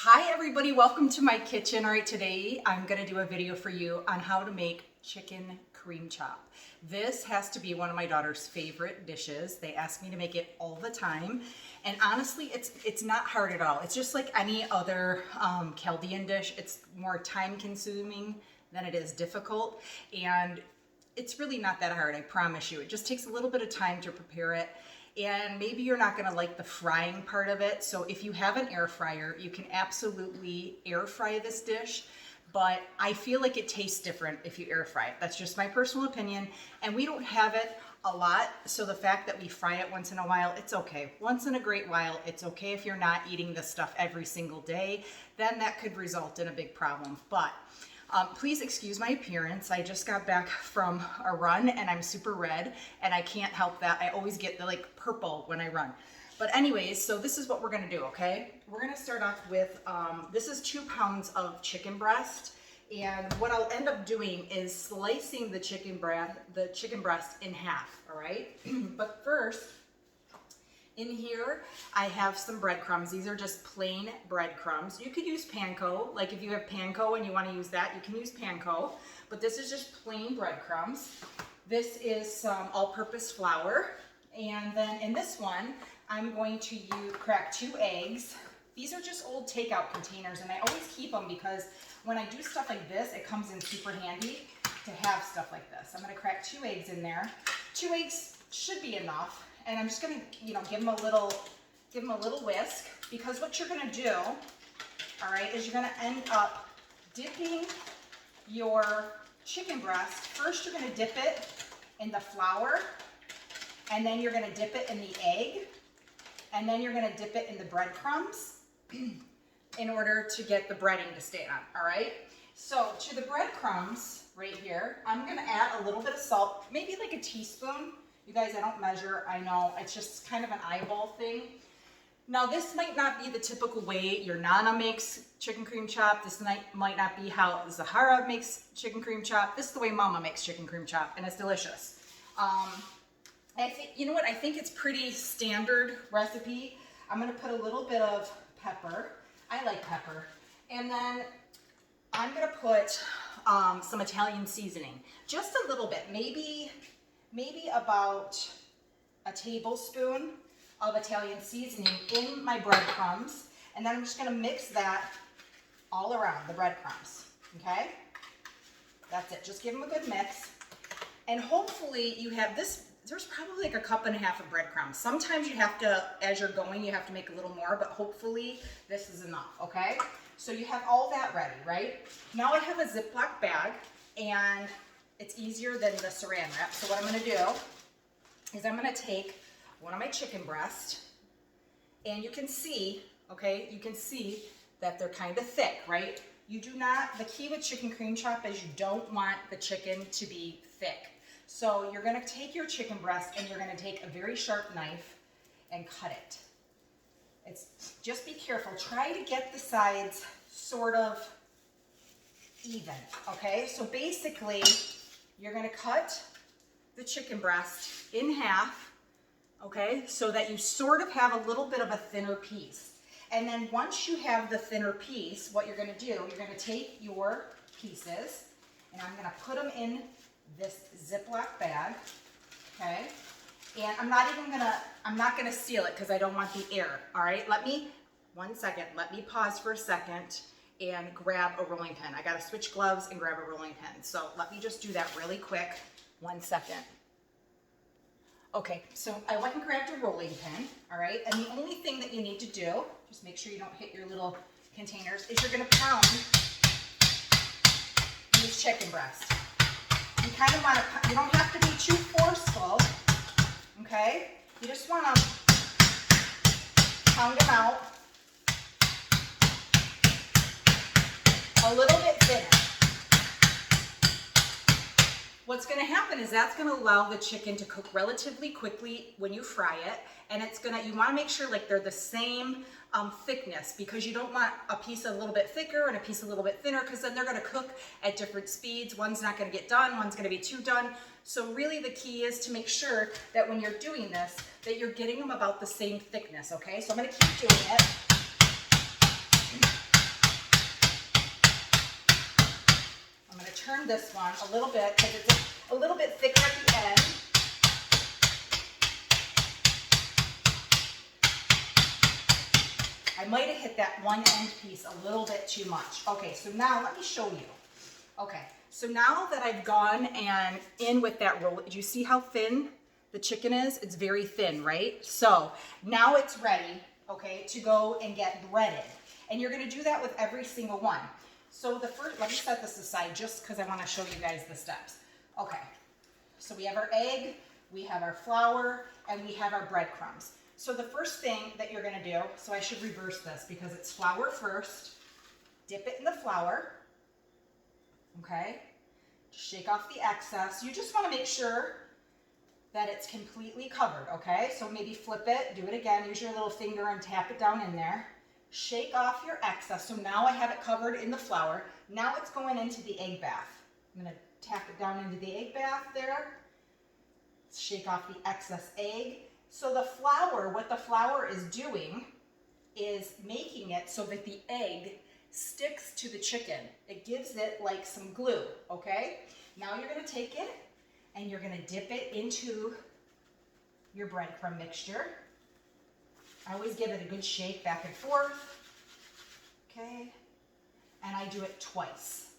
Hi everybody, welcome to my kitchen. All right, today I'm gonna do a video for you on how to make chicken cream chop. This has to be one of my daughter's favorite dishes. They ask me to make it all the time. And honestly, it's not hard at all. It's just like any other Chaldean dish. It's more time consuming than it is difficult. And it's really not that hard, I promise you. It just takes a little bit of time to prepare it. And maybe you're not gonna like the frying part of it. So if you have an air fryer, you can absolutely air fry this dish, but I feel like it tastes different if you air fry it. That's just my personal opinion. And we don't have it a lot. So the fact that we fry it once in a while, it's okay. Once in a great while, it's okay if you're not eating this stuff every single day, then that could result in a big problem. But please excuse my appearance. I just got back from a run and I'm super red and I can't help that. I always get the like purple when I run. But anyways, so this is what we're gonna do, okay? We're gonna start off with, this is 2 pounds of chicken breast. And what I'll end up doing is slicing the chicken breast in half, all right? But first, in here, I have some breadcrumbs. These are just plain breadcrumbs. You could use panko. Like if you have panko and you want to use that, you can use panko. But this is just plain breadcrumbs. This is some all-purpose flour. And then in this one, I'm going to crack 2 eggs. These are just old takeout containers, and I always keep them because when I do stuff like this, it comes in super handy to have stuff like this. I'm going to crack 2 eggs in there. 2 eggs should be enough. And I'm just gonna, give them a little whisk, because what you're gonna do, all right, is you're gonna end up dipping your chicken breast. First, you're gonna dip it in the flour, and then you're gonna dip it in the egg, and then you're gonna dip it in the breadcrumbs in order to get the breading to stay on, all right? So to the breadcrumbs right here, I'm gonna add a little bit of salt, maybe like a teaspoon. You guys, I don't measure, I know, it's just kind of an eyeball thing. Now this might not be the typical way your Nana makes chicken cream chop. This might not be how Zahara makes chicken cream chop. This is the way Mama makes chicken cream chop, and it's delicious. I think, you know what, I think it's pretty standard recipe. I'm gonna put a little bit of pepper. I like pepper. And then I'm gonna put some Italian seasoning. Just a little bit, maybe about a tablespoon of Italian seasoning in my breadcrumbs. And then I'm just gonna mix that all around the breadcrumbs, okay? That's it, just give them a good mix. And hopefully you have this, there's probably like 1.5 cups of breadcrumbs. Sometimes you have to, as you're going, you have to make a little more, but hopefully this is enough, okay? So you have all that ready, right? Now I have a Ziploc bag, and it's easier than the saran wrap. So what I'm gonna do is I'm gonna take one of my chicken breasts, and you can see, okay, you can see that they're kind of thick, right? You do not, the key with chicken cream chop is you don't want the chicken to be thick. So you're gonna take your chicken breast and you're gonna take a very sharp knife and cut it. Just be careful, try to get the sides sort of even, okay? So basically, you're gonna cut the chicken breast in half, okay? So that you sort of have a little bit of a thinner piece. And then once you have the thinner piece, what you're gonna do, you're gonna take your pieces, and I'm gonna put them in this Ziploc bag, okay? And I'm not gonna seal it because I don't want the air, all right? One second, let me pause for a second and grab a rolling pin. I gotta switch gloves and grab a rolling pin. So let me just do that really quick. 1 second. Okay, so I went and grabbed a rolling pin, all right? And the only thing that you need to do, just make sure you don't hit your little containers, is you're gonna pound these chicken breasts. You kind of wanna, you don't have to be too forceful, okay? You just wanna pound them out a little bit thinner. What's gonna happen is that's gonna allow the chicken to cook relatively quickly when you fry it, and you wanna make sure like they're the same thickness, because you don't want a piece a little bit thicker and a piece a little bit thinner, because then they're gonna cook at different speeds. One's not gonna get done, one's gonna be too done. So really the key is to make sure that when you're doing this, that you're getting them about the same thickness, okay? So I'm gonna keep doing it. turn this one a little bit because it's a little bit thicker at the end. I might have hit that one end piece a little bit too much. Okay, so now let me show you. Okay, so now that I've gone and in with that roll, do you see how thin the chicken is? It's very thin, right? So now it's ready, okay, to go and get breaded. And you're gonna do that with every single one. So the first, let me set this aside just because I wanna show you guys the steps. Okay, so we have our egg, we have our flour, and we have our breadcrumbs. So the first thing that you're gonna do, so I should reverse this because it's flour first, dip it in the flour, okay? Shake off the excess. You just wanna make sure that it's completely covered, okay? So maybe flip it, do it again, use your little finger and tap it down in there. Shake off your excess. So now I have it covered in the flour. Now it's going into the egg bath. I'm gonna tap it down into the egg bath there. Shake off the excess egg. So the flour, what the flour is doing is making it so that the egg sticks to the chicken. It gives it like some glue, okay? Now you're gonna take it and you're gonna dip it into your breadcrumb mixture. I always give it a good shake back and forth, okay? And I do it twice.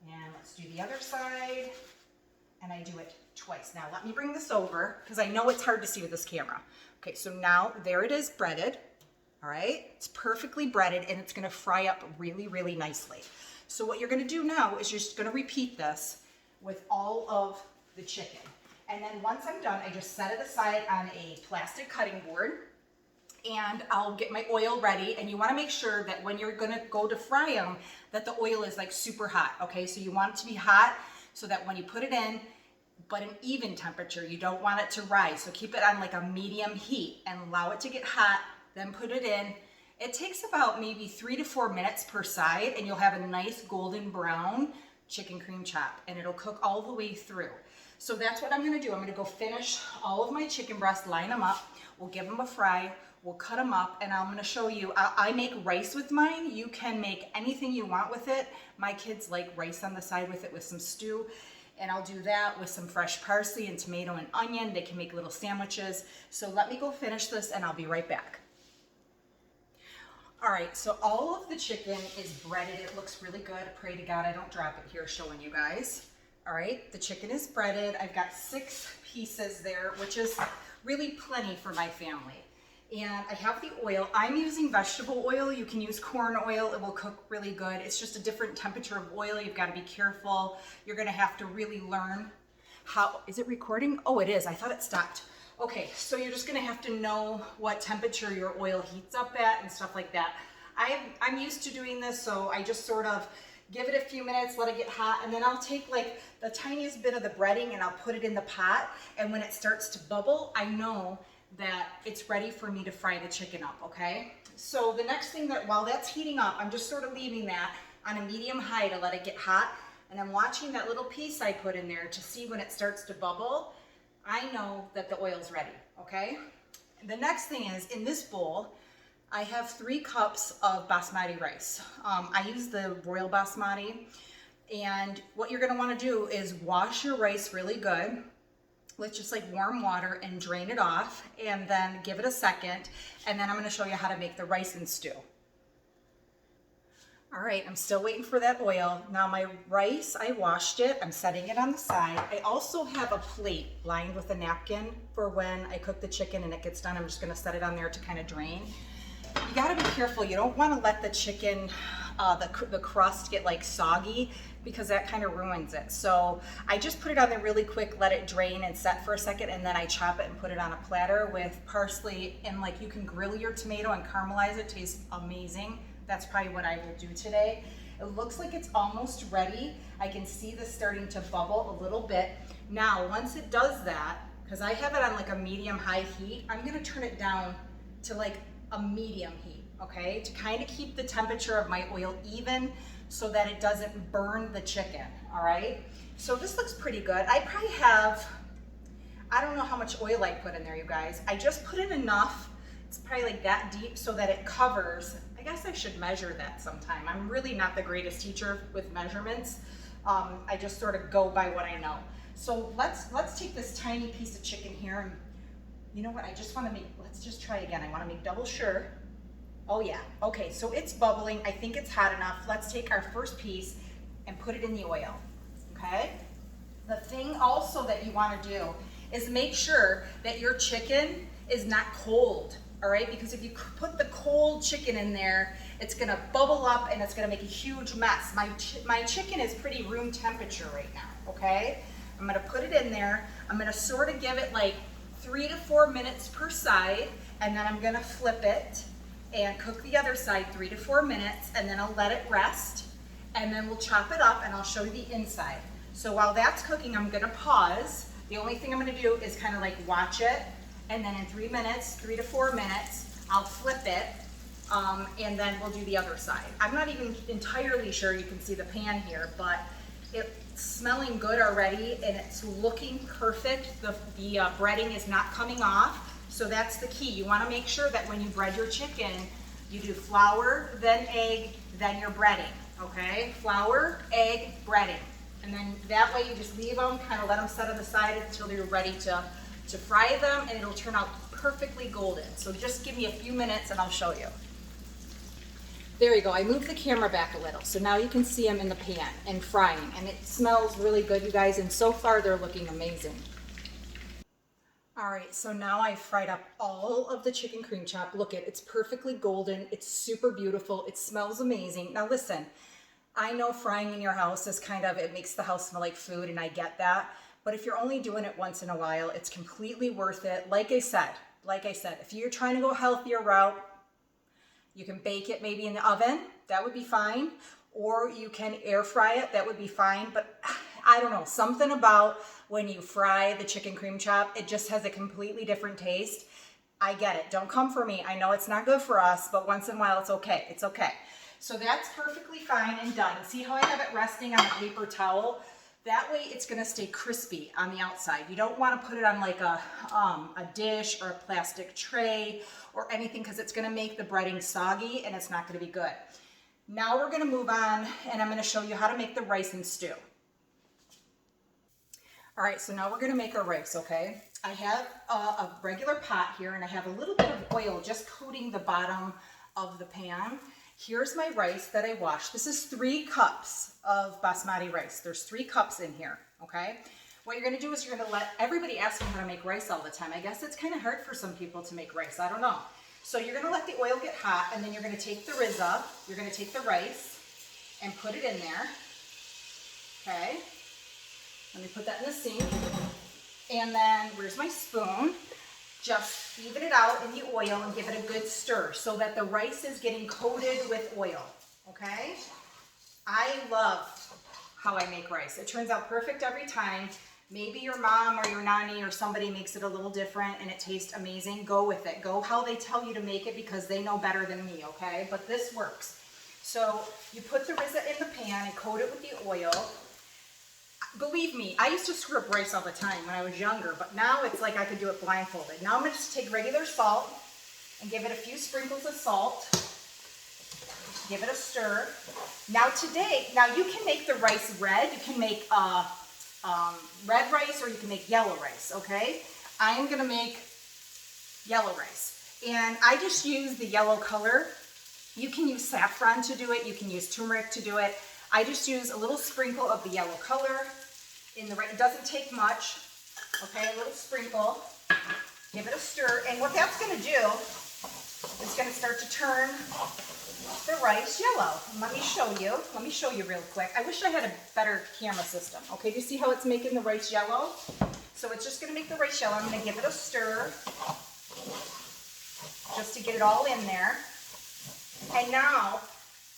And let's do the other side. And I do it twice. Now let me bring this over because I know it's hard to see with this camera. Okay, so now there it is breaded, all right? It's perfectly breaded and it's gonna fry up really, really nicely. So what you're gonna do now is you're just gonna repeat this with all of the chicken. And then once I'm done, I just set it aside on a plastic cutting board and I'll get my oil ready. And you wanna make sure that when you're gonna go to fry them, that the oil is like super hot, okay? So you want it to be hot so that when you put it in, but an even temperature, you don't want it to rise. So keep it on like a medium heat and allow it to get hot, then put it in. It takes about maybe 3 to 4 minutes per side and you'll have a nice golden brown chicken cream chop and it'll cook all the way through. So that's what I'm gonna do. I'm gonna go finish all of my chicken breasts, line them up. We'll give them a fry. We'll cut them up and I'm gonna show you, I make rice with mine. You can make anything you want with it. My kids like rice on the side with it with some stew. And I'll do that with some fresh parsley and tomato and onion. They can make little sandwiches. So let me go finish this and I'll be right back. All right, so all of the chicken is breaded. It looks really good. Pray to God I don't drop it here showing you guys. All right, the chicken is breaded. I've got 6 pieces there, which is really plenty for my family. And I have the oil. I'm using vegetable oil. You can use corn oil. It will cook really good. It's just a different temperature of oil. You've got to be careful. You're going to have to really learn how, is it recording? Oh, it is. I thought it stopped. Okay, so you're just going to have to know what temperature your oil heats up at and stuff like that. I'm used to doing this, so I just sort of give it a few minutes, let it get hot, and then I'll take like the tiniest bit of the breading and I'll put it in the pot. And when it starts to bubble, I know that it's ready for me to fry the chicken up, okay? So the next thing that, while that's heating up, I'm just sort of leaving that on a medium high to let it get hot. And I'm watching that little piece I put in there to see when it starts to bubble. I know that the oil's ready, okay? The next thing is, in this bowl, I have 3 cups of basmati rice. I use the Royal Basmati. And what you're gonna wanna do is wash your rice really good with just like warm water and drain it off and then give it a second. And then I'm gonna show you how to make the rice and stew. All right, I'm still waiting for that oil. Now my rice, I washed it. I'm setting it on the side. I also have a plate lined with a napkin for when I cook the chicken and it gets done. I'm just gonna set it on there to kind of drain. You gotta be careful. You don't wanna let the chicken, the crust get like soggy because that kind of ruins it. So I just put it on there really quick, let it drain and set for a second, and then I chop it and put it on a platter with parsley, and like you can grill your tomato and caramelize it. It tastes amazing. That's probably what I will do today. It looks like it's almost ready. I can see this starting to bubble a little bit. Now, once it does that, because I have it on like a medium high heat, I'm gonna turn it down to like a medium heat, okay? To kind of keep the temperature of my oil even so that it doesn't burn the chicken, all right? So this looks pretty good. I probably have, I don't know how much oil I put in there, you guys. I just put in enough it's probably like that deep so that it covers. I guess I should measure that sometime. I'm really not the greatest teacher with measurements. I just sort of go by what I know. So let's take this tiny piece of chicken here, and you know what, I just want to make, let's just try again. I want to make double sure. Oh yeah, okay, so it's bubbling. I think it's hot enough. Let's take our first piece and put it in the oil, okay? The thing also that you want to do is make sure that your chicken is not cold, all right? Because if you put the cold chicken in there, it's gonna bubble up and it's gonna make a huge mess. My chicken is pretty room temperature right now, okay? I'm gonna put it in there. I'm gonna sort of give it like 3 to 4 minutes per side, and then I'm gonna flip it and cook the other side 3 to 4 minutes, and then I'll let it rest, and then we'll chop it up and I'll show you the inside. So while that's cooking, I'm gonna pause. The only thing I'm gonna do is kind of like watch it, and then in 3 minutes, 3 to 4 minutes, I'll flip it, and then we'll do the other side. I'm not even entirely sure you can see the pan here, but it's smelling good already and it's looking perfect. The breading is not coming off. So that's the key. You want to make sure that when you bread your chicken, you do flour, then egg, then your breading, okay? Flour, egg, breading. And then that way you just leave them, kind of let them set on the side until you're ready to fry them, and it'll turn out perfectly golden. So just give me a few minutes and I'll show you. There you go. I moved the camera back a little. So now you can see them in the pan and frying. And it smells really good, you guys. And so far they're looking amazing. All right, so now I've fried up all of the chicken cream chop. Look, it's perfectly golden. It's super beautiful. It smells amazing. Now listen, I know frying in your house is kind of, it makes the house smell like food, and I get that. But if you're only doing it once in a while, it's completely worth it. Like I said, if you're trying to go a healthier route, you can bake it maybe in the oven. That would be fine. Or you can air fry it. That would be fine. But I don't know, something about when you fry the chicken cream chop, it just has a completely different taste. I get it. Don't come for me. I know it's not good for us, but once in a while it's okay. It's okay. So that's perfectly fine and done. See how I have it resting on a paper towel? That way it's gonna stay crispy on the outside. You don't wanna put it on like a dish or a plastic tray or anything, because it's gonna make the breading soggy and it's not gonna be good. Now we're gonna move on, and I'm gonna show you how to make the rice and stew. All right, so now we're gonna make our rice, okay? I have a regular pot here, and I have a little bit of oil just coating the bottom of the pan. Here's my rice that I washed. This is 3 cups of basmati rice. There's 3 cups in here, okay? What you're gonna do is you're gonna let, everybody ask me how to make rice all the time. I guess it's kind of hard for some people to make rice, I don't know. So you're gonna let the oil get hot, and then you're gonna take the rizza, you're gonna take the rice and put it in there, okay? Let me put that in the sink. And then, where's my spoon? Just even it out in the oil and give it a good stir so that the rice is getting coated with oil, okay? I love how I make rice. It turns out perfect every time. Maybe your mom or your nanny or somebody makes it a little different and it tastes amazing. Go with it. Go how they tell you to make it, because they know better than me, okay? But this works. So you put the rizza in the pan and coat it with the oil. Believe me, I used to screw up rice all the time when I was younger, but now it's like I could do it blindfolded. Now I'm going to just take regular salt and give it a few sprinkles of salt. Give it a stir. Now you can make the rice red. You can make red rice, or you can make yellow rice, okay? I am going to make yellow rice. And I just use the yellow color. You can use saffron to do it. You can use turmeric to do it. I just use a little sprinkle of the yellow color. It doesn't take much, okay, a little sprinkle. Give it a stir, and what that's gonna do is gonna start to turn the rice yellow. And let me show you real quick. I wish I had a better camera system, okay? Do you see how it's making the rice yellow? So it's just gonna make the rice yellow. I'm gonna give it a stir, just to get it all in there. And now,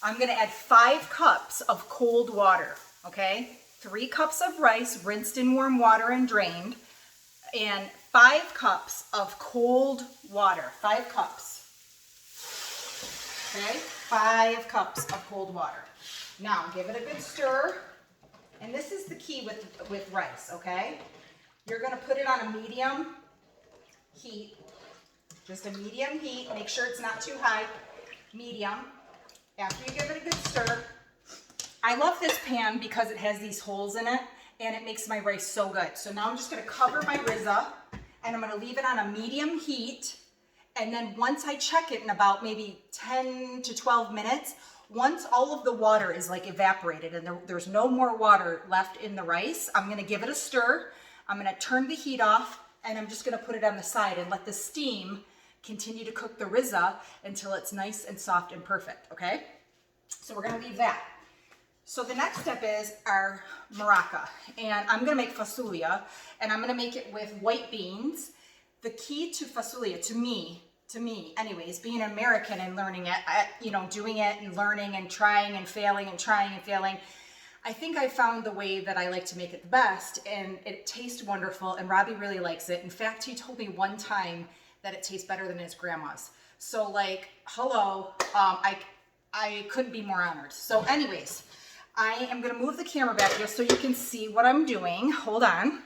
I'm gonna add 5 cups of cold water, okay? 3 cups of rice rinsed in warm water and drained, and 5 cups of cold water, 5 cups, okay? 5 cups of cold water. Now, give it a good stir, and this is the key with rice, okay? You're gonna put it on a medium heat, Just a medium heat. Make sure it's not too high. Medium. After you give it a good stir. I love this pan because it has these holes in it and it makes my rice so good. So now I'm just gonna cover my rizza and I'm gonna leave it on a medium heat. And then once I check it in about maybe 10 to 12 minutes, once all of the water is like evaporated and there's no more water left in the rice, I'm gonna give it a stir. I'm gonna turn the heat off and I'm just gonna put it on the side and let the steam continue to cook the rizza until it's nice and soft and perfect, okay? So we're gonna leave that. So the next step is our maraca, and I'm gonna make fasoulia, and I'm gonna make it with white beans. The key to fasoulia, to me anyways, being an American and learning it, you know, doing it and learning and trying and failing and trying and failing, I think I found the way that I like to make it the best, and it tastes wonderful, and Robbie really likes it. In fact, he told me one time that it tastes better than his grandma's. So like, hello, I couldn't be more honored. So anyways, I am gonna move the camera back just so you can see what I'm doing. Hold on.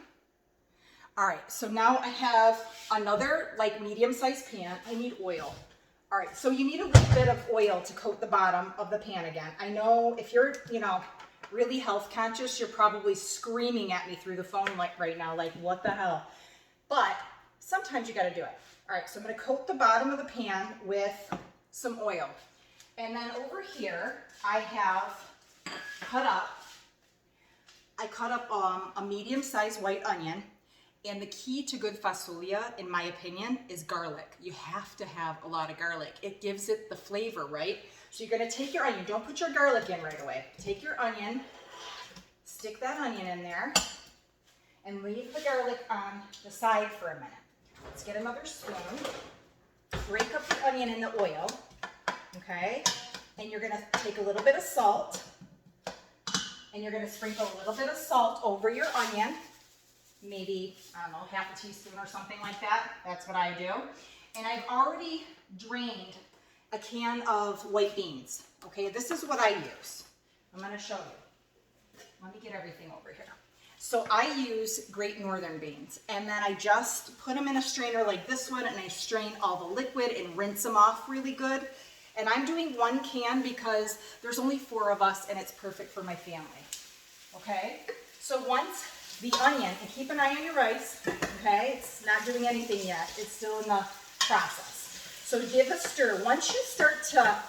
All right, so now I have another like medium-sized pan. I need oil. All right, so you need a little bit of oil to coat the bottom of the pan again. I know if you're, you know, really health conscious, you're probably screaming at me through the phone like right now, like what the hell? But sometimes you gotta do it. All right, so I'm gonna coat the bottom of the pan with some oil. And then over here, I cut up a medium-sized white onion. And the key to good fasoulia, in my opinion, is garlic. You have to have a lot of garlic. It gives it the flavor, right? So you're gonna take your onion, don't put your garlic in right away. Take your onion, stick that onion in there, and leave the garlic on the side for a minute. Let's get another spoon, break up the onion in the oil, okay? And you're gonna take a little bit of salt, and you're gonna sprinkle a little bit of salt over your onion. Maybe, I don't know, half a teaspoon or something like that. That's what I do. And I've already drained a can of white beans. Okay, this is what I use. I'm gonna show you. Let me get everything over here. So I use Great Northern beans, and then I just put them in a strainer like this one, and I strain all the liquid and rinse them off really good. And I'm doing 1 can because there's only 4 of us, and it's perfect for my family. Okay, so once the onion, and keep an eye on your rice, okay? It's not doing anything yet. It's still in the process. So give a stir. Once you start to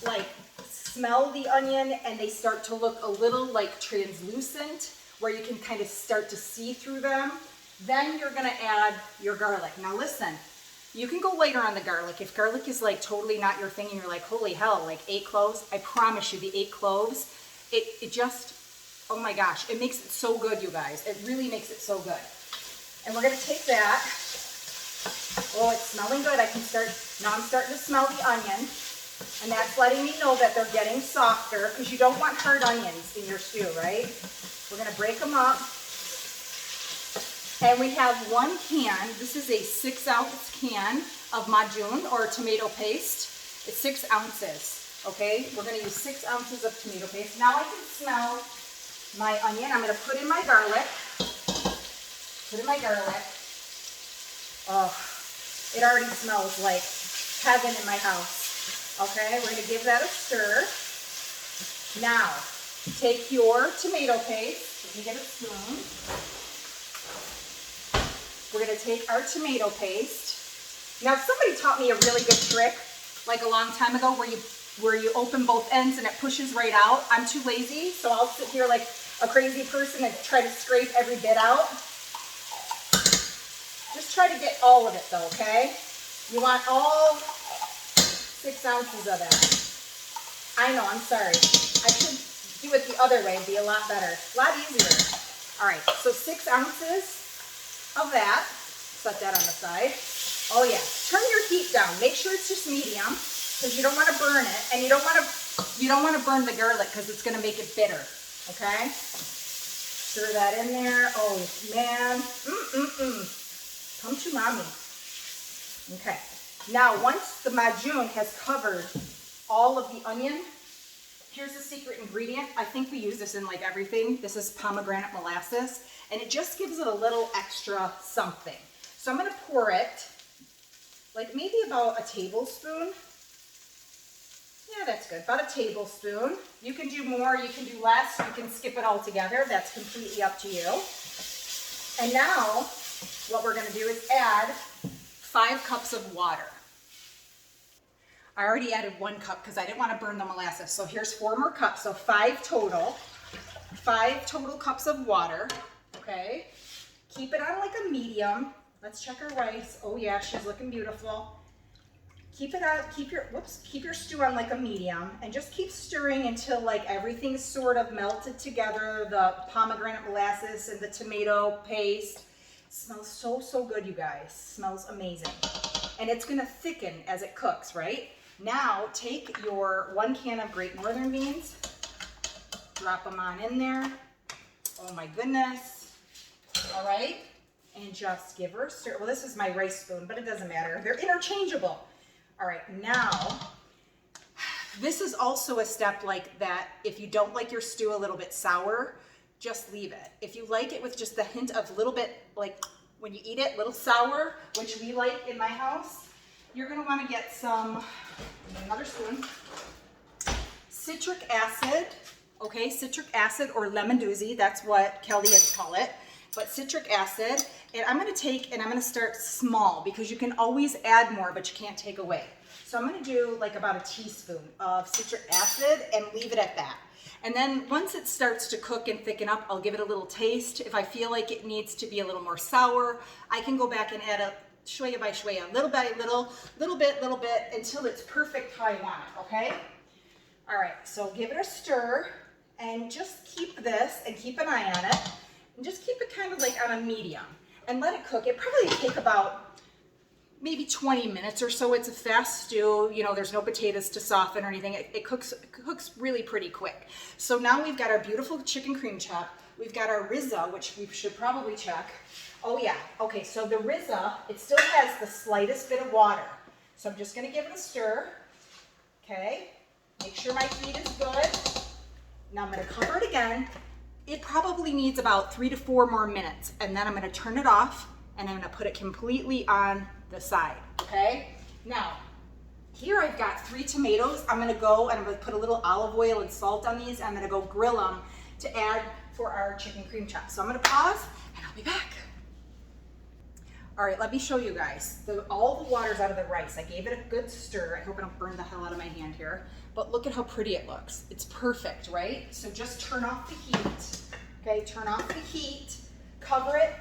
like smell the onion and they start to look a little like translucent, where you can kind of start to see through them, then you're gonna add your garlic. Now listen, you can go later on the garlic. If garlic is like totally not your thing and you're like, holy hell, like 8 cloves, I promise you the 8 cloves, it just, oh my gosh, it makes it so good, you guys. It really makes it so good. And we're gonna take that. Oh, it's smelling good. Now I'm starting to smell the onion. And that's letting me know that they're getting softer, because you don't want hard onions in your stew, right? We're gonna break them up. And we have 1 can. This is a 6-ounce can of majun, or tomato paste. It's 6 ounces, okay? We're gonna use 6 ounces of tomato paste. Now I can smell my onion. I'm gonna put in my garlic. Oh, it already smells like heaven in my house. Okay, we're gonna give that a stir. Now, take your tomato paste. Let me get a spoon. We're gonna take our tomato paste. Now, somebody taught me a really good trick, like a long time ago, where you open both ends and it pushes right out. I'm too lazy, so I'll sit here like a crazy person and try to scrape every bit out. Just try to get all of it though, okay? You want all 6 ounces of that. I know, I'm sorry. I should do it the other way, it'd be a lot better, a lot easier. All right, so 6 ounces of that. Set that on the side. Oh yeah, turn your heat down. Make sure it's just medium, because you don't want to burn it, and you don't want to burn the garlic because it's going to make it bitter. Okay? Stir that in there. Oh man, come to mommy. Okay. Now, once the majun has covered all of the onion, here's the secret ingredient. I think we use this in like everything. This is pomegranate molasses, and it just gives it a little extra something. So I'm going to pour it like maybe about a tablespoon. Yeah, that's good. About a tablespoon. You can do more, you can do less, you can skip it all together. That's completely up to you. And now what we're going to do is add 5 cups of water. I already added 1 cup because I didn't want to burn the molasses. So here's 4 more cups, so 5 total. 5 total cups of water, okay? Keep it on like a medium. Let's check her rice. Oh yeah, she's looking beautiful. Keep it on, keep your stew on like a medium and just keep stirring until like everything's sort of melted together, the pomegranate molasses and the tomato paste. It smells so, so good, you guys. Smells amazing. And it's gonna thicken as it cooks, right? Now take your 1 can of Great Northern beans, drop them on in there. Oh my goodness. All right, and just give her a stir. Well, this is my rice spoon, but it doesn't matter. They're interchangeable. All right, now, this is also a step like that. If you don't like your stew a little bit sour, just leave it. If you like it with just the hint of a little bit, like when you eat it, little sour, which we like in my house, you're gonna wanna get some, another spoon, citric acid, okay? Citric acid or lemon doozy, that's what Kelly would call it, but citric acid. And I'm gonna take, and I'm gonna start small because you can always add more, but you can't take away. So I'm gonna do like about a teaspoon of citric acid and leave it at that. And then once it starts to cook and thicken up, I'll give it a little taste. If I feel like it needs to be a little more sour, I can go back and add a shwaya by shwaya, little by little bit, until it's perfect how I want it, okay? All right, so give it a stir and just keep this and keep an eye on it. And just keep it kind of like on a medium and let it cook. It probably take about maybe 20 minutes or so. It's a fast stew. You know, there's no potatoes to soften or anything. It cooks really pretty quick. So now we've got our beautiful chicken cream chop. We've got our rizza, which we should probably check. Oh yeah, okay, so the rizza, it still has the slightest bit of water. So I'm just gonna give it a stir, okay? Make sure my heat is good. Now I'm gonna cover it again. It probably needs about 3 to 4 more minutes, and then I'm gonna turn it off and I'm gonna put it completely on the side, okay? Now, here I've got 3 tomatoes. I'm gonna go and I'm gonna put a little olive oil and salt on these. I'm gonna go grill them to add for our chicken cream chop. So I'm gonna pause and I'll be back. All right, let me show you guys. All the water's out of the rice. I gave it a good stir. I hope I don't burn the hell out of my hand here. But look at how pretty it looks. It's perfect, right? So just turn off the heat, okay? Turn off the heat, cover it,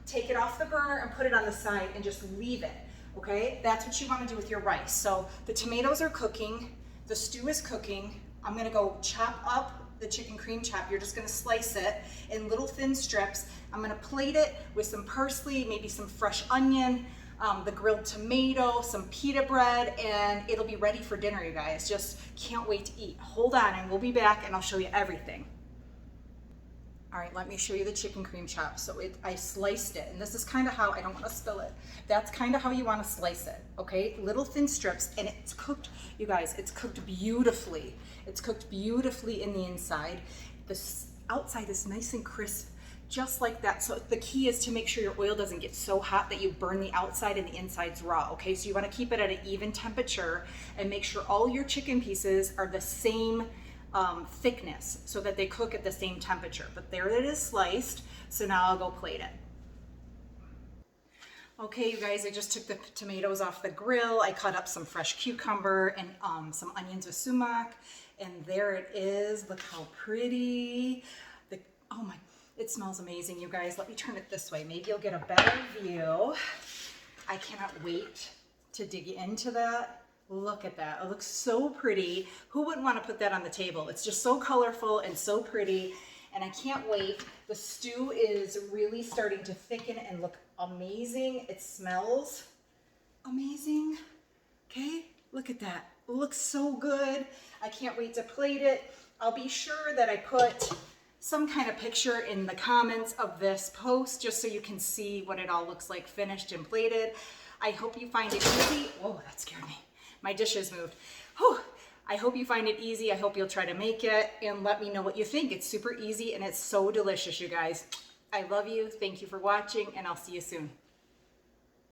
take it off the burner and put it on the side and just leave it, okay? That's what you wanna do with your rice. So the tomatoes are cooking, the stew is cooking. I'm gonna go chop up the chicken cream chop. You're just gonna slice it in little thin strips. I'm gonna plate it with some parsley, maybe some fresh onion, the grilled tomato, some pita bread, and it'll be ready for dinner, you guys. Just can't wait to eat. Hold on and we'll be back and I'll show you everything. All right, let me show you the chicken cream chop. So I sliced it, and this is kind of how, I don't wanna spill it. That's kind of how you wanna slice it, okay? Little thin strips, and it's cooked, you guys, it's cooked beautifully. It's cooked beautifully in the inside. The outside is nice and crisp, just like that. So the key is to make sure your oil doesn't get so hot that you burn the outside and the inside's raw, okay? So you wanna keep it at an even temperature and make sure all your chicken pieces are the same thickness so that they cook at the same temperature. But there it is sliced, so now I'll go plate it. Okay, you guys, I just took the tomatoes off the grill. I cut up some fresh cucumber and some onions with sumac, and there it is. Look how pretty. Oh my, it smells amazing, you guys. Let me turn it this way. Maybe you'll get a better view. I cannot wait to dig into that. Look at that. It looks so pretty. Who wouldn't want to put that on the table? It's just so colorful and so pretty, and I can't wait. The stew is really starting to thicken and look amazing. It smells amazing. Okay, look at that. It looks so good. I can't wait to plate it. I'll be sure that I put some kind of picture in the comments of this post just so you can see what it all looks like finished and plated. I hope you find it easy. Whoa, that scared me. My dishes moved. Whew. I hope you find it easy. I hope you'll try to make it and let me know what you think. It's super easy and it's so delicious, you guys. I love you. Thank you for watching, and I'll see you soon.